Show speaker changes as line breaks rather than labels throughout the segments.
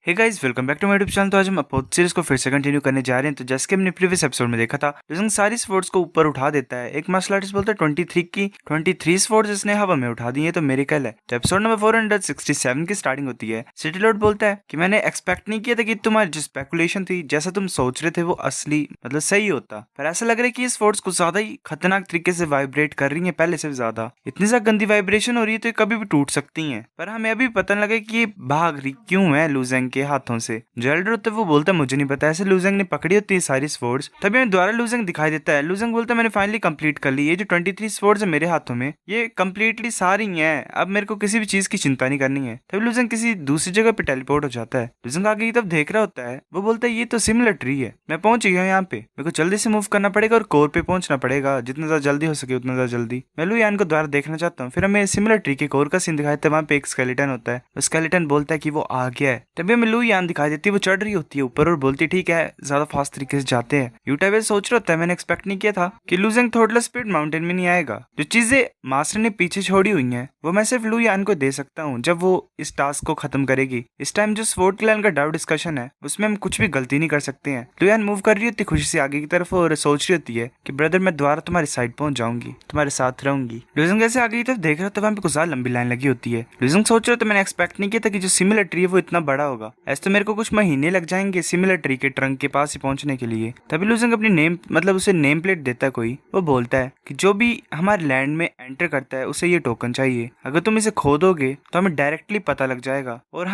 Hey guys, welcome back to my YouTube channel. तो आज हम अपोथ सीरीज को फिर से कंटिन्यू करने जा रहे हैं। तो जैसे कि हमने प्रीवियस एपिसोड में देखा था, लुजंग सारी स्वर्ड्स को ऊपर उठा देता है। एक मार्शल आर्टिस्ट बोलता है 23 स्वर्ड्स इसने हवा में उठा दी है, तो मिरेकल है। तो एपिसोड नंबर 467 की स्टार्टिंग होती है। सिटी लॉर्ड बोलता है कि मैंने एक्सपेक्ट नहीं किया था कि तुम्हारी जो स्पेकुलेशन थी, जैसा तुम सोच रहे थे वो असली मतलब सही होता, पर ऐसा लग रहा है कि ये स्वर्ड्स कुछ ज्यादा ही खतरनाक तरीके से वाइब्रेट कर रही है, पहले से ज्यादा। इतनी ज्यादा गंदी वाइब्रेशन हो रही है तो ये कभी भी टूट सकती है। पर हमें अभी पता नहीं लगा कि ये भाग रही क्यों है लुजंग के हाथों से। जो एल्डर होता है वो बोलता है मुझे नहीं पता, ऐसे लुजंग ने पकड़ी होती है सारी स्वर्ड्स। तभी हमें दोबारा लुजंग दिखाई देता है। लुजंग बोलता है मैंने फाइनली कंप्लीट कर ली, ये जो 23 स्वर्ड्स है मेरे हाथों में, ये कंप्लीटली सारी हैं, अब मेरे को किसी भी चीज की चिंता नहीं करनी है। तभी लुजंग किसी दूसरी जगह पे टेलीपोर्ट हो जाता है। लुजंग आगे की तरफ देख रहा होता है, वो बोलता है ये तो सिमिलर ट्री है, मैं पहुंच गया यहाँ पे, मेरे को जल्दी से मूव करना पड़ेगा और कोर पे पहुंचना पड़ेगा, जितना ज्यादा जल्दी हो सके उतना ज्यादा जल्दी। मैं लू यान को दोबारा देखना चाहता हूँ। फिर हमें सिमिलर ट्री के कोर का सीन दिखाया था, वहाँ पे एक स्केलेटन होता है। स्केलेटन बोलता है कि वो आ गया है। तभी हमें लू यान दिखाई देती है, वो चढ़ रही होती है ऊपर और बोलती ठीक है ज्यादा फास्ट तरीके से जाते हैं। यूटावे सोच रहा होता है मैंने एक्सपेक्ट नहीं किया था कि लुजंग थोड़ा स्पीड माउंटेन में नहीं आएगा। जो चीजें मास्टर ने पीछे छोड़ी हुई हैं वो मैं सिर्फ लू यान को दे सकता हूँ जब वो इस टास्क को खत्म करेगी। इस टाइम जो स्वॉर्ड क्लैन का डाउट डिस्कशन है उसमें हम कुछ भी गलती नहीं कर सकते हैं। लू यान मूव कर रही होती खुशी से आगे की तरफ और सोच रही होती है कि ब्रदर मैं दोबारा तुम्हारी साइड पहुंच जाऊंगी, तुम्हारे साथ रहूंगी। लुजंग जैसे आगे की तरफ देख रहा था वहाँ पे कुछ ज्यादा लंबी लाइन लगी होती है। लुजंग सोच रहा था मैंने एक्सपेक्ट नहीं किया था कि जो सिमिलर ट्री है वो इतना बड़ा होगा, ऐसे तो मेरे को कुछ महीने लग जाएंगे सिमिलर ट्री के ट्रंक के पास ही पहुंचने के लिए। तभी लुजंग अपनी नेम मतलब उसे नेम प्लेट देता है कोई। वो बोलता है कि जो भी हमारे लैंड में एंटर करता है उसे ये टोकन चाहिए, अगर तुम इसे खो दोगे तो हमें डायरेक्टली पता लग जाएगा और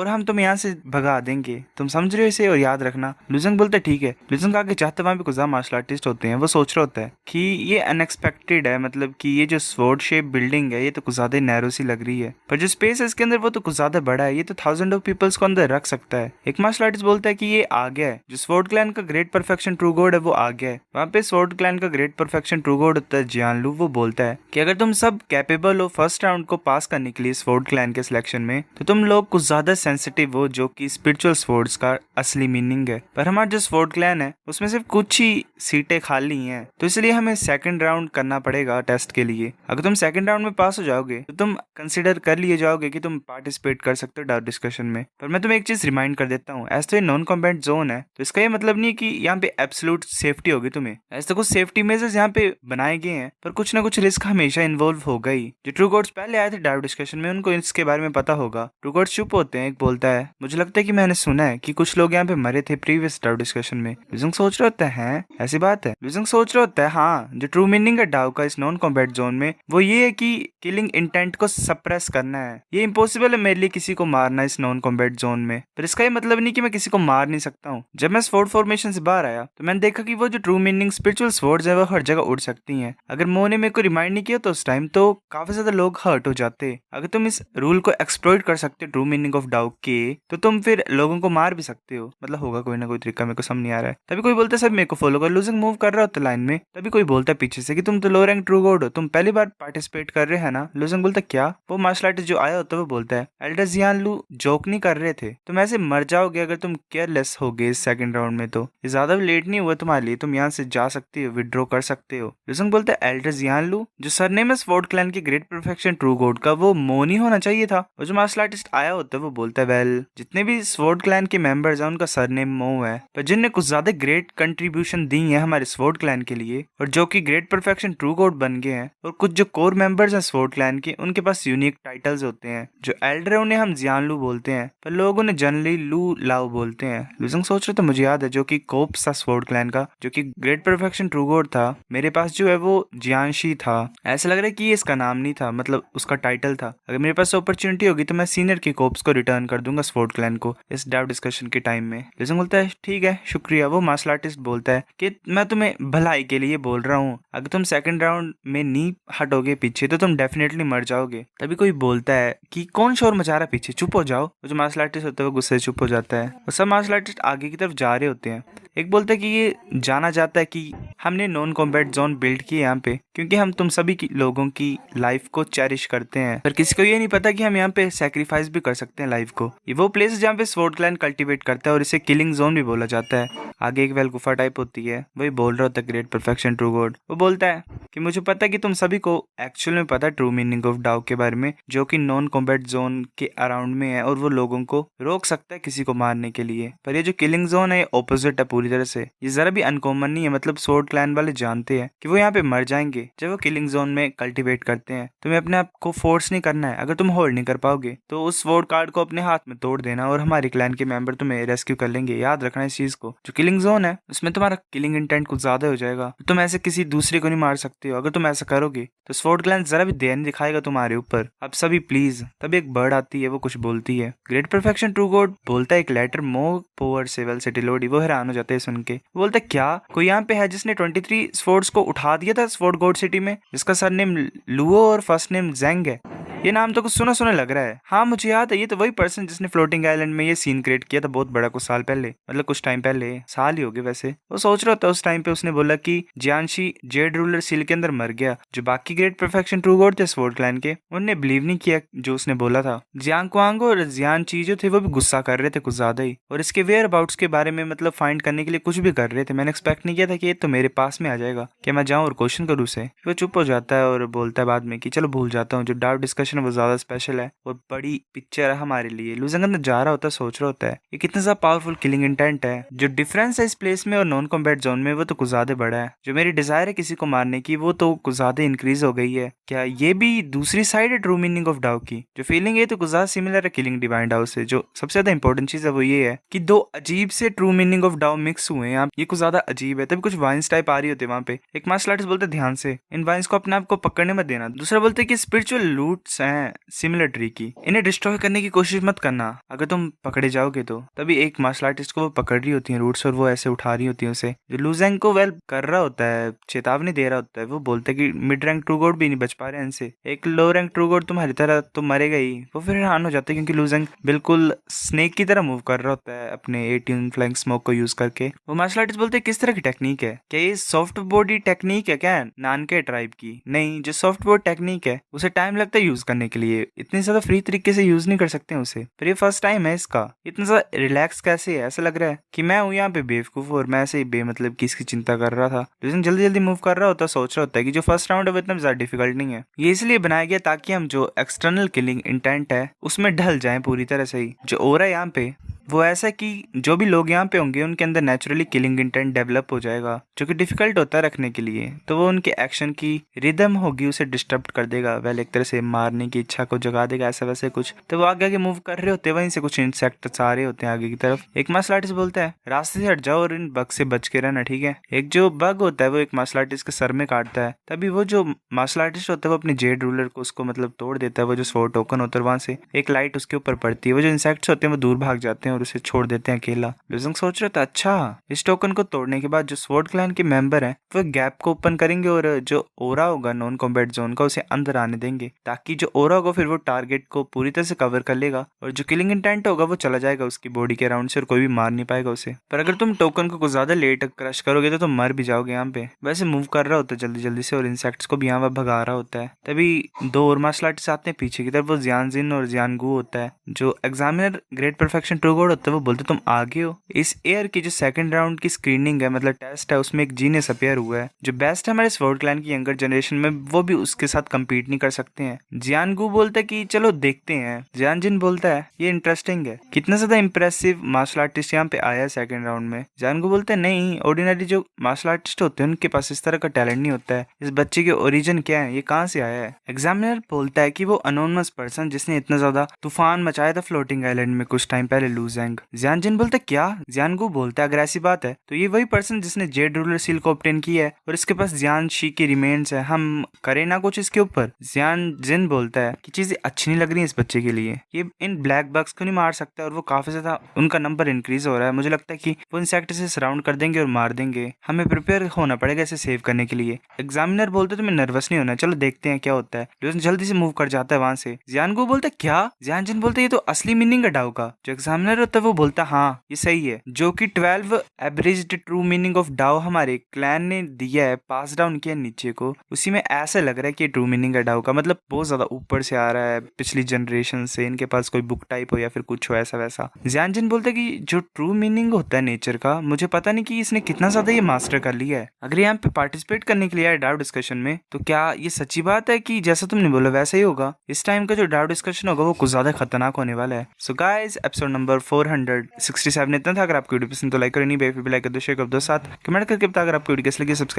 हम तुम्हें यहाँ से भगा देंगे, तुम समझ रहे हो इसे और याद रखना। लुजंग बोलता है ठीक है। लुजंग आगे चाहते वहाँ पे कुछ मार्शल आर्टिस्ट होते हैं। वो सोच रहा होता है कि ये अनएक्सपेक्टेड है, मतलब कि ये जो स्वॉर्ड शेप बिल्डिंग है ये तो कुछ ज्यादा नैरो सी लग रही है, पर जो स्पेस है इसके अंदर वो तो कुछ ज्यादा बड़ा है, ये तो 1000 ऑफ पीपल्स को अंदर रख सकता है। एक मार्शल आर्टिस्ट बोलता है कि ये आ गया है, जो स्वॉर्ड क्लैन का ग्रेट परफेक्शन ट्रू गॉड है वो आ गया है। वहाँ पे स्वॉर्ड क्लैन का ग्रेट परफेक्शन ट्रू गॉड होता है जियानलू। वो बोलता है कि अगर तुम सब कैपेबल हो फर्स्ट राउंड को पास करने के लिए स्वॉर्ड क्लैन के सिलेक्शन में, तो तुम लोग कुछ ज्यादा सेंसिटिव हो, जो कि स्पिरिचुअल स्वॉर्ड्स का असली मीनिंग है। पर हमारा जो स्वॉर्ड क्लैन है उसमें सिर्फ कुछ ही सीटें खाली हैं, तो इसलिए हमें सेकंड राउंड करना पड़ेगा टेस्ट के लिए। अगर तुम सेकंड राउंड में पास हो जाओगे तो तुम कंसिडर कर लिए जाओगे कि तुम पार्टिसिपेट कर सकते हो डाउट डिस्कशन में। पर मैं तुम्हें एक चीज रिमाइंड कर देता हूँ, ऐसे तो ये नॉन कॉम्बैट जोन है, तो इसका ये मतलब नहीं कि यहाँ पे एब्सोल्यूट सेफ्टी होगी तुम्हें। ऐसे तो कुछ सेफ्टी मेजर्स यहाँ पे बनाए गए हैं, पर कुछ ना कुछ रिस्क हमेशा इन्वॉल्व होगा ही। जो ट्रू गॉड्स पहले आए थे डाउट डिस्कशन में उनको इसके बारे में पता होगा। ट्रू गॉड्स चुप होते हैं। एक बोलता है मुझे लगता है कि मैंने सुना है कि कुछ लोग यहाँ पे मरे थे प्रीवियस डाउट डिस्कशन में। लुजंग सोच रहा होता है ऐसी बात है। लुजंग सोच रहा होता है हाँ, जो ट्रू मीनिंग है डाउ का इस नॉन कॉम्बैट जोन में वो ये है कि किलिंग इंटेंट को सप्रेस करना है। ये इम्पॉसिबल है मेरे लिए किसी को मारना इस नॉन कॉम्बैट जोन में, पर इसका ये मतलब नहीं कि मैं किसी को मार नहीं सकता हूँ। जब मैं स्वॉर्ड फॉर्मेशन से बाहर आया तो मैंने देखा कि वो जो ट्रू मीनिंग स्पिरिचुअल स्वॉर्ड्स है वो हर जगह उड़ सकती हैं। अगर मो ने मेरे को रिमाइंड नहीं किया तो उस टाइम तो काफी ज्यादा लोग हर्ट हो जाते। अगर तुम इस रूल को एक्सप्लॉइट कर सकते हो ट्रू मीनिंग ऑफ डाउ के, तो तुम फिर लोगों को मार भी सकते हो। मतलब होगा कोई ना कोई तरीका, मेरे को समझ नहीं आ रहा है। तभी कोई बोलता है सर मेरे को फॉलो कर। लुजंग मूव कर रहा होता लाइन में। तभी कोई बोलता है पीछे से कि तुम तो लो रैंक ट्रू गॉड हो, तुम पहली बार पार्टिसिपेट कर रहे हैं ना। लुजंग बोलता क्या? वो मार्शल आर्टिस्ट जो आया होता है वो बोलता है एल्डर जियानलू जोक नहीं कर रहे थे, तुम ऐसे मर जाओगे अगर तुम केयरलेस होगे इस सेकंड राउंड में, तो ये ज्यादा लेट नहीं हुआ तुम्हारे लिए, तुम यहाँ से जा सकते हो, विड्रॉ कर सकते हो। लुजंग बोलता है एल्डर जियानलू जो सरनेम है स्वॉर्ड क्लैन के ग्रेट परफेक्शन ट्रू गॉड का, वो मो नहीं होना चाहिए था। और जो मार्शल आर्टिस्ट आया होता है वो बोलता है वेल जितने भी स्वॉर्ड क्लैन के मेंबर्स हैं उनका सरनेम मो है, पर जिनने कुछ ज्यादा ग्रेट कंट्रीब्यूशन दी है हमारे स्वॉर्ड क्लैन के लिए और जो कि ग्रेट परफेक्शन ट्रू गॉड बन गए हैं, और कुछ जो कोर मेंबर्स हैं स्वॉर्ड क्लैन के उनके पास यूनिक टाइटल्स होते हैं। जो एल्डर है उन्हें हम जियानलू बोलते हैं, पर लोग उन्हें जनरली लू लाओ बोलते हैं। लुजंग सोच रहे तो मुझे याद है जो कि कोप्स था स्वॉर्ड क्लैन का, जो कि ग्रेट परफेक्शन ट्रू गॉड था, मेरे पास जो है वो जियानशी था। ऐसा लग रहा है कि ये इसका नाम नहीं था, मतलब उसका टाइटल था। अगर मेरे पास अपॉर्चुनिटी होगी तो मैं सीनियर की कोप्स को रिटर्न कर दूंगा स्वॉर्ड क्लैन को इस डाउट डिस्कशन के टाइम में। लुजंग बोलता है ठीक है शुक्रिया। वो मार्शल आर्टिस्ट बोलता है कि मैं तुम्हें भलाई के लिए बोल रहा हूँ, अगर तुम सेकंड राउंड में नहीं हटोगे पीछे तो तुम डेफिनेटली मर जाओगे। तभी कोई बोलता है कि कौन शोर मचा रहा है पीछे, चुप हो जाओ। जो मार्शल आर्टिस्ट होता है वो गुस्से से चुप हो जाता है और सब मार्शल आर्टिस्ट आगे की तरफ जा रहे होते हैं। एक बोलता है कि ये जाना जाता है कि हमने नॉन कॉम्बैट जोन बिल्ड किया यहाँ पे क्योंकि हम तुम सभी लोगों की लाइफ को चेरिश करते हैं, पर किसी को ये नहीं पता कि हम यहाँ पे सैक्रिफाइस भी कर सकते हैं लाइफ को। ये वो प्लेस जहाँ पे स्वॉर्ड क्लैन कल्टीवेट करता है और इसे किलिंग जोन भी बोला जाता है। आगे एक वेल गुफा टाइप होती है, वही बोल रहा होता है ग्रेट परफेक्शन ट्रू गॉड। वो बोलता है कि मुझे पता है कि तुम सभी को एक्चुअल में पता है ट्रू मीनिंग ऑफ डाउ के बारे में, जो कि नॉन कॉम्बैट जोन के अराउंड में है और वो लोगों को रोक सकता है किसी को मारने के लिए। पर ये जो किलिंग जोन है ये ऑपोजिट है पूरी तरह से, ये जरा भी अनकॉमन नहीं है। मतलब स्वॉर्ड क्लैन वाले जानते हैं कि वो यहाँ पे मर जाएंगे जब वो किलिंग जोन में कल्टिवेट करते हैं। तुम्हें अपने आप को फोर्स नहीं करना है, अगर तुम होल्ड नहीं कर पाओगे तो उस स्वॉर्ड कार्ड को अपने हाथ में तोड़ देना और हमारे क्लैन के मेंबर तुम्हें रेस्क्यू कर लेंगे। याद रखना इस चीज को। जो किलिंग जोन है उसमें तुम्हारा किलिंग इंटेंट कुछ ज्यादा हो जाएगा, तुम ऐसे किसी दूसरे को नहीं मार सकते हो। अगर तुम ऐसा करोगे तो स्वॉर्ड क्लैन जरा भी दया नहीं दिखाएगा तुम्हारे ऊपर। अब सभी प्लीज। तब एक बर्ड आती है, वो कुछ बोलती है। ग्रेट परफेक्शन ट्रू गॉड बोलता है एक लेटर मोर पोअर सेवल सिटी लोडी। वो हैरान हो जाते हैं सुन के। बोलता है क्या कोई यहाँ पे है जिसने 23 स्वॉर्ड्स को उठा दिया था स्वॉर्ड गॉड सिटी में, जिसका सर नेम लुओ और फर्स्ट नेम जेंग है? ये नाम तो कुछ सुना सुना लग रहा है। हाँ मुझे याद है, ये तो वही पर्सन जिसने फ्लोटिंग आइलैंड में ये सीन क्रिएट किया था बहुत बड़ा कुछ साल पहले, मतलब कुछ टाइम पहले, साल ही हो गए वैसे। वो सोच रहा था उस टाइम पे उसने बोला कि जियांशी जेड रूलर सील के अंदर मर गया। जो बाकी ग्रेट परफेक्शन ट्रू गॉड थे स्वॉर्ड क्लैन के, उन्होंने बिलीव नहीं किया जो उसने बोला था। जियांग क्वांग और जियांची जो थे वो भी गुस्सा कर रहे थे कुछ ज्यादा ही, और इसके वेयर अबाउट्स के बारे में मतलब फाइंड करने के लिए कुछ भी कर रहे थे। मैंने एक्सपेक्ट नहीं किया था कि ये तो मेरे पास में आ जाएगा, कि मैं जाऊं और क्वेश्चन करूं उसे। वो चुप हो जाता है और बोलता है बाद में कि चलो भूल जाता हूँ, जो डाउट डिस्कशन है वो ज्यादा स्पेशल है और बड़ी पिक्चर है हमारे लिए। लुजेंग अंदर जा रहा होता है, सोच रहा होता है ये कितना सा पावरफुल किलिंग इंटेंट है। जो डिफरेंस है इस प्लेस में और नॉन कॉम्बैट जोन में वो तो कुछ ज्यादा बड़ा है। जो मेरी डिजायर है किसी को मारने की वो तो कुछ ज्यादा इंक्रीज हो गई है। क्या ये भी दूसरी साइड है ट्रू मीनिंग ऑफ डाउ की? जो फीलिंग है तो कुछ ज्यादा सिमिलर है किलिंग डिवाइन डाउ से। जो सबसे ज्यादा इंपॉर्टेंट चीज है वो ये है कि दो अजीब से ट्रू मीनिंग ऑफ डाउ मिक्स हुए हैं। ये कुछ ज्यादा अजीब है। तभी कुछ वाइन्स टाइप आ रही होती है वहां पे। एक मार्शल आर्टिस्ट बोलते ध्यान से इन वाइन्स को अपने आप को पकड़ने मत देना। दूसरा बोलते कि स्पिरिचुअल लूट्स हैं सिमिलर ट्री की, इन्हें डिस्ट्रॉय करने की कोशिश मत करना, अगर तुम पकड़े जाओगे तो। तभी एक मार्शल आर्टिस्ट को वो पकड़ रही होती है रूट्स और वो ऐसे उठा रही होती है उसे। जो लुजेंग को वेल कर रहा होता है, चेतावनी दे रहा होता है। वो बोलता है कि मिड रैंक ट्रू गॉड भी नहीं बच पा रहे इनसे, एक लो रैंक ट्रू गॉड तुम्हारी तरह तो मरेगा ही। वो फिर हैरान हो जाता है क्योंकि लुजेंग बिल्कुल स्नेक की तरह मूव कर रहा होता है अपने 18 फ्लैंक स्मोक को यूज करके। वो मार्शल आर्टिस्ट बोलते हैं किस तरह की टेक्निक है? क्या ये सॉफ्ट बॉडी टेक्निक है क्या नानके ट्राइब की? नहीं, जो सॉफ्ट बॉडी टेक्निक है उसे टाइम लगता है यूज करने के लिए, इतनी ज्यादा फ्री तरीके से यूज नहीं कर सकते हैं उसे। फिर ये फर्स्ट टाइम है इसका, इतना सा रिलैक्स कैसे है? ऐसा लग रहा है कि मैं हूँ यहाँ पे बेवकूफ और मैं ऐसे ही बेमतलब की इसकी चिंता कर रहा था। लेकिन जल्दी जल्दी मूव कर रहा होता, सोच रहा होता है कि जो फर्स्ट राउंड है वो इतना ज्यादा डिफिकल्ट नहीं है। ये इसलिए बनाया गया ताकि हम जो एक्सटर्नल किलिंग इंटेंट है उसमें ढल जाएं पूरी तरह से ही। जो ओरा यहाँ पे वो ऐसा कि जो भी लोग यहाँ पे होंगे उनके अंदर नेचुरली किलिंग इंटेंट डेवलप हो जाएगा, जो कि डिफिकल्ट होता है रखने के लिए। तो वो उनके एक्शन की रिदम होगी उसे डिस्टर्ब कर देगा, वेल एक तरह से मारने की इच्छा को जगा देगा, ऐसा वैसे कुछ। तो वो आगे आगे मूव कर रहे होते हैं, वहीं से कुछ इंसेक्ट्स आ रहे होते हैं आगे की तरफ। एक मार्शल आर्टिस्ट बोलता है रास्ते से हट जाओ और इन बग से बच के रहना, ठीक है? एक जो बग होता है वो एक मार्शल आर्टिस्ट के सर में काटता है। तभी वो जो मार्शल आर्टिस्ट होता है वो अपने जेड रूलर को उसको मतलब तोड़ देता है। वो जो स्वॉर्ड टोकन होता है वहां से एक लाइट उसके ऊपर पड़ती है। वो जो इंसेक्ट्स होते हैं वो दूर भाग जाते हैं और उसे छोड़ देते हैं अकेला। लुजेंग सोच रहा था अच्छा इस टोकन को तोड़ने के बाद जो स्वॉर्ड क्लैन के मेंबर हैं वो गैप को ओपन करेंगे और जो ओरा होगा नॉन कॉम्बैट जोन का उसे अंदर आने देंगे, ताकि जो ओरा होगा फिर वो टारगेट को पूरी तरह से कवर कर लेगा और जो किलिंग इंटेंट होगा वो चला जाएगा उसकी बॉडी के अराउंड से और कोई भी मार नहीं पाएगा उसे। पर अगर तुम टोकन को कुछ ज्यादा लेट क्रश करोगे तो तुम मर भी जाओगे। यहाँ पे वैसे मूव कर रहा होता है जल्दी जल्दी से और इंसेक्ट्स को भी यहाँ भगा रहा होता है। तभी दो और मार्शल आर्टिस्ट आते हैं पीछे की तरफ। वो जियानजिन और जियानगू होता है। जो examiner great perfection true God होता है वो बोलते तुम आगे हो। इस एयर की जो सेकंड राउंड की स्क्रीनिंग है मतलब टेस्ट है उसमें एक जीनियस अपीयर हुआ है जो बेस्ट है हमारे स्वॉर्ड क्लैन की यंगर जनरेशन में, वो भी उसके साथ कम्पीट नहीं कर सकते हैं। जियानगू बोलता है कि चलो देखते हैं। जियानजिन बोलता है ये इंटरेस्टिंग है, कितना ज्यादा इंप्रेसिव मार्शल आर्टिस्ट यहाँ पे आया है सेकंड राउंड में। जियानगू बोलते हैं नहीं, ऑर्डिनरी जो मार्शल आर्टिस्ट होते हैं उनके पास इस तरह का टैलेंट नहीं होता है। इस बच्चे के ओरिजिन क्या है, ये कहाँ से आया है? एग्जामिनर बोलता है कि वो अनोनमस पर्सन जिसने इतना ज्यादा तूफान मचाया था फ्लोटिंग आइलैंड में कुछ टाइम पहले, लुजेंग। जियानजिन बोलता है क्या? जियानगू बोलता है अगर ऐसी बात है तो ये वही पर्सन जिसने जेड रूलर सील को ऑब्टेन किया है और इसके पास जियान शी की रिमेन्स है, हम करें ना कुछ इसके ऊपर? जियानजिन बोलता है कि चीजें अच्छी नहीं लग रही है इस बच्चे के लिए, ये इन ब्लैक बग्स को नहीं मार सकता और वो काफी ज्यादा उनका नंबर इंक्रीज हो रहा है। मुझे लगता है कि वो इंसेक्ट से सराउंड कर देंगे और मार देंगे, हमें प्रिपेयर होना पड़ेगा इसे सेव करने के लिए। एग्जामिनर बोलते तुम्हें नर्वस नहीं होना, चलो देखते हैं क्या होता है। लेकिन जल्दी से मूव कर जाता है वहां से। जियानगू बोलता है क्या? जियानजिन बोलते ये तो असली मीनिंग है डाउ का। जो एग्जामिनर होता है वो बोलता हाँ ये सही है, जो कि 12 abridged true meaning of Dow हमारे क्लैन ने दिया है, पास डाउन किया नीचे को। उसी में ऐसा लग रहा है कि ट्रू मीनिंग है डाओ का, मतलब बहुत ज्यादा ऊपर से आ रहा है, पिछली जनरेशन से इनके पास कोई बुक टाइप हो या फिर कुछ हो ऐसा वैसा। जियानजिन बोलता है कि जो ट्रू मीनिंग होता है नेचर का, मुझे पता नहीं कि इसने कितना ज्यादा ये मास्टर कर लिया है। अगर यहाँ पे पार्टिसिपेट करने के लिए आया डाओ डिस्कशन में, तो क्या ये सच्ची बात है कि जैसा तुमने बोला वैसा ही होगा? इस टाइम का जो डाओ डिस्कशन होगा वो कुछ ज्यादा खतरनाक होने वाला है। सो गाइस, एपिसोड नंबर 467 इतना था। अगर आपको वीडियो पसंद तो लाइक करो, नहीं फिर भी लाइक कर दो, शेयर कर दो, साथ कमेंट करके बता अगर आपको वीडियो कैसी लगी। सब्सक्राइब